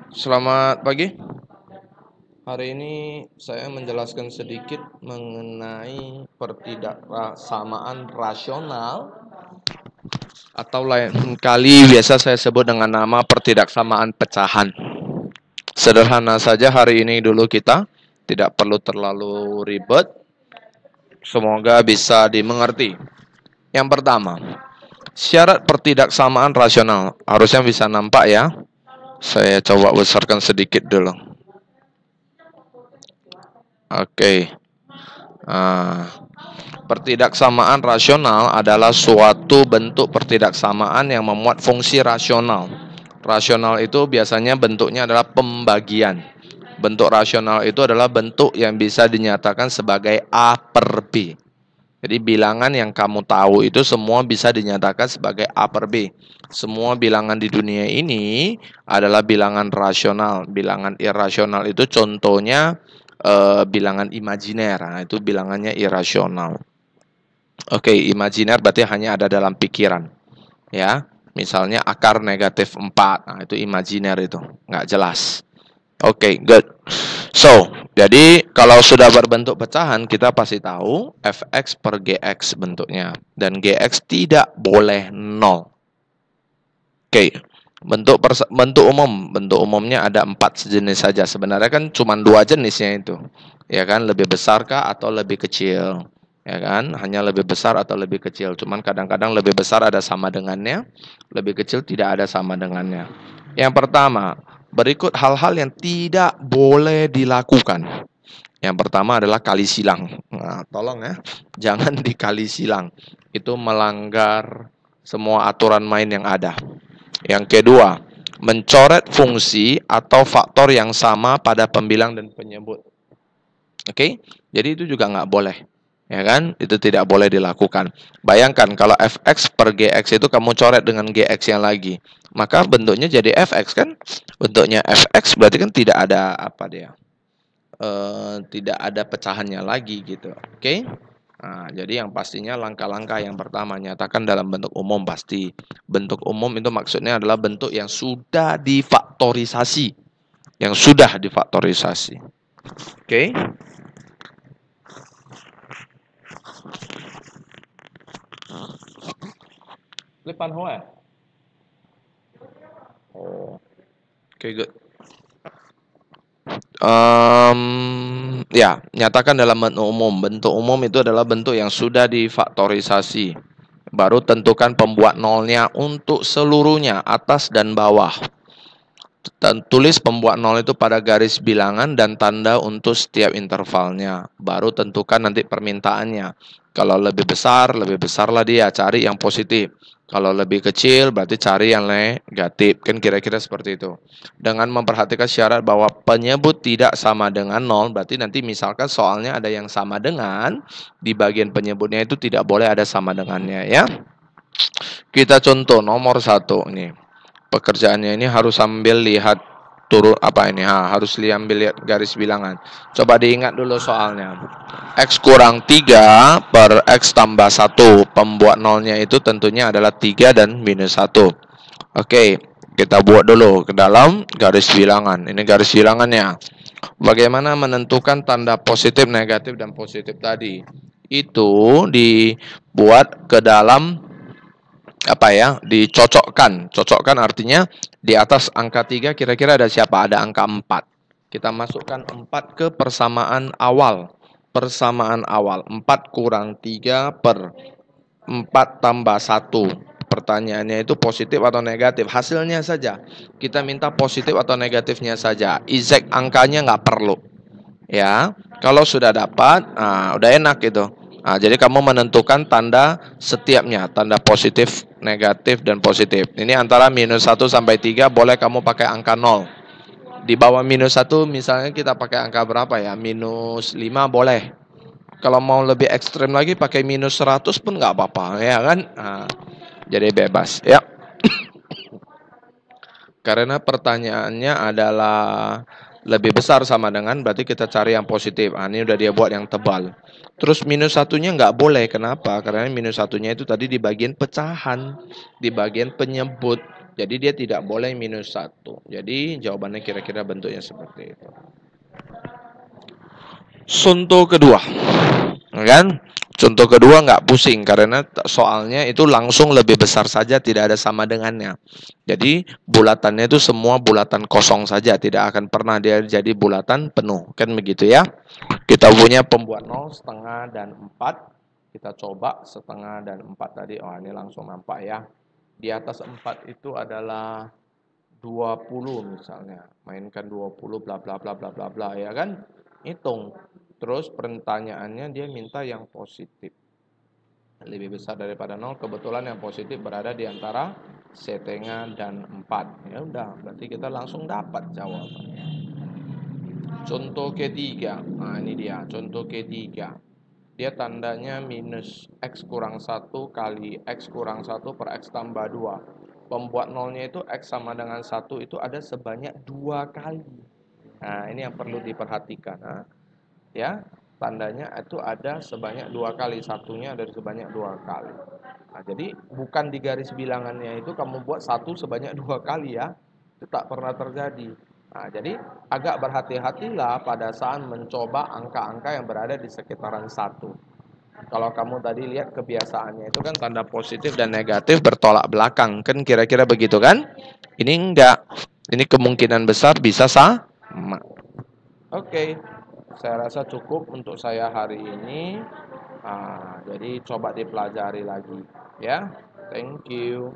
Selamat pagi. Hari ini saya menjelaskan sedikit mengenai pertidaksamaan rasional atau lain kali biasa saya sebut dengan nama pertidaksamaan pecahan. Sederhana saja hari ini dulu kita, tidak perlu terlalu ribet. Semoga bisa dimengerti. Yang pertama, syarat pertidaksamaan rasional. Harusnya bisa nampak ya. Saya coba besarkan sedikit dulu. Oke. Pertidaksamaan rasional adalah suatu bentuk pertidaksamaan yang memuat fungsi rasional. Rasional itu biasanya bentuknya adalah pembagian. Bentuk rasional itu adalah bentuk yang bisa dinyatakan sebagai A per B. Jadi bilangan yang kamu tahu itu semua bisa dinyatakan sebagai A per B. Semua bilangan di dunia ini adalah bilangan rasional. Bilangan irasional itu contohnya bilangan imajiner. Nah, itu bilangannya irasional. Oke, imajiner berarti hanya ada dalam pikiran. Ya, misalnya akar negatif 4. Nah, itu imajiner itu. Nggak jelas. Oke, good. So, jadi kalau sudah berbentuk pecahan, kita pasti tahu fx per gx bentuknya. Dan gx tidak boleh 0. Oke, bentuk umum. Bentuk umumnya ada 4 sejenis saja. Sebenarnya kan cuma 2 jenisnya itu. Ya kan, lebih besarkah atau lebih kecil. Ya kan, hanya lebih besar atau lebih kecil. Cuman kadang-kadang lebih besar ada sama dengannya, lebih kecil tidak ada sama dengannya. Yang pertama, berikut hal-hal yang tidak boleh dilakukan. Yang pertama adalah kali silang. Nah, tolong ya, jangan dikali silang. Itu melanggar semua aturan main yang ada. Yang kedua, mencoret fungsi atau faktor yang sama pada pembilang dan penyebut. Oke, jadi itu juga nggak boleh. Ya kan, itu tidak boleh dilakukan. Bayangkan kalau fx per gx itu kamu coret dengan gx yang lagi, maka bentuknya jadi fx kan. Bentuknya fx berarti kan tidak ada apa dia, tidak ada pecahannya lagi gitu. Oke. Nah, jadi yang pastinya langkah-langkah yang pertama nyatakan dalam bentuk umum pasti. Bentuk umum itu maksudnya adalah bentuk yang sudah difaktorisasi. Yang sudah difaktorisasi. Oke. Lipan hoa. Oh. Oke, good. Ya, nyatakan dalam bentuk umum. Bentuk umum itu adalah bentuk yang sudah difaktorisasi. Baru tentukan pembuat nolnya untuk seluruhnya, atas dan bawah. Dan tulis pembuat nol itu pada garis bilangan dan tanda untuk setiap intervalnya. Baru tentukan nanti permintaannya. Kalau lebih besarlah dia, cari yang positif. Kalau lebih kecil, berarti cari yang negatif. Kan kira-kira seperti itu. Dengan memperhatikan syarat bahwa penyebut tidak sama dengan nol, berarti nanti misalkan soalnya ada yang sama dengan, di bagian penyebutnya itu tidak boleh ada sama dengannya ya. Kita contoh nomor 1 nih. Pekerjaannya ini harus sambil lihat turun apa ini, harus ambil lihat garis bilangan. Coba diingat dulu soalnya. X kurang 3 per X tambah 1. Pembuat nolnya itu tentunya adalah 3 dan minus 1. Oke, kita buat dulu ke dalam garis bilangan. Ini garis bilangannya. Bagaimana menentukan tanda positif, negatif, dan positif tadi? Itu dibuat ke dalam apa ya, dicocokkan. Cocokkan artinya di atas angka 3 kira-kira ada siapa? Ada angka 4. Kita masukkan 4 ke persamaan awal. Persamaan awal 4 kurang 3 per 4 tambah 1. Pertanyaannya itu positif atau negatif? Hasilnya saja. Kita minta positif atau negatifnya saja. Exact angkanya nggak perlu. Ya, kalau sudah dapat, udah enak gitu. Nah, jadi kamu menentukan tanda setiapnya, tanda positif, negatif, dan positif. Ini antara minus 1 sampai 3 boleh kamu pakai angka 0. Di bawah minus 1 misalnya kita pakai angka berapa ya? Minus 5 boleh. Kalau mau lebih ekstrim lagi pakai minus 100 pun nggak apa-apa, ya kan? Nah, jadi bebas, ya. Karena pertanyaannya adalah lebih besar sama dengan, berarti kita cari yang positif. Ini udah dia buat yang tebal. Terus minus satunya nggak boleh. Kenapa? Karena minus satunya itu tadi di bagian pecahan, di bagian penyebut. Jadi dia tidak boleh minus 1. Jadi jawabannya kira-kira bentuknya seperti itu. Contoh kedua, kan? Contoh kedua nggak pusing karena soalnya itu langsung lebih besar saja, tidak ada sama dengannya. Jadi bulatannya itu semua bulatan kosong saja, tidak akan pernah dia jadi bulatan penuh, kan begitu ya? Kita punya pembuat 0, setengah, dan 4. Kita coba setengah dan 4 tadi. Oh, ini langsung nampak ya. Di atas 4 itu adalah 20 misalnya. Mainkan 20 bla bla bla bla bla bla ya kan? Hitung. Terus pertanyaannya dia minta yang positif. Lebih besar daripada 0, kebetulan yang positif berada di antara setengah dan 4. Ya udah, berarti kita langsung dapat jawabannya. Contoh ketiga. Nah, ini dia, contoh ketiga. Dia tandanya minus X kurang 1 kali X kurang 1 per X tambah 2. Pembuat nolnya itu X sama dengan 1 itu ada sebanyak 2 kali. Nah, ini yang perlu diperhatikan. Nah, ya, tandanya itu ada sebanyak 2 kali. Satunya ada sebanyak 2 kali. Nah, jadi bukan di garis bilangannya itu kamu buat 1 sebanyak 2 kali ya. Itu tak pernah terjadi. Nah, jadi agak berhati-hatilah pada saat mencoba angka-angka yang berada di sekitaran 1. Kalau kamu tadi lihat kebiasaannya itu kan tanda positif dan negatif bertolak belakang. Kan kira-kira begitu kan? Ini enggak. Ini kemungkinan besar bisa sama. Oke, saya rasa cukup untuk saya hari ini. Jadi coba dipelajari lagi ya. Thank you.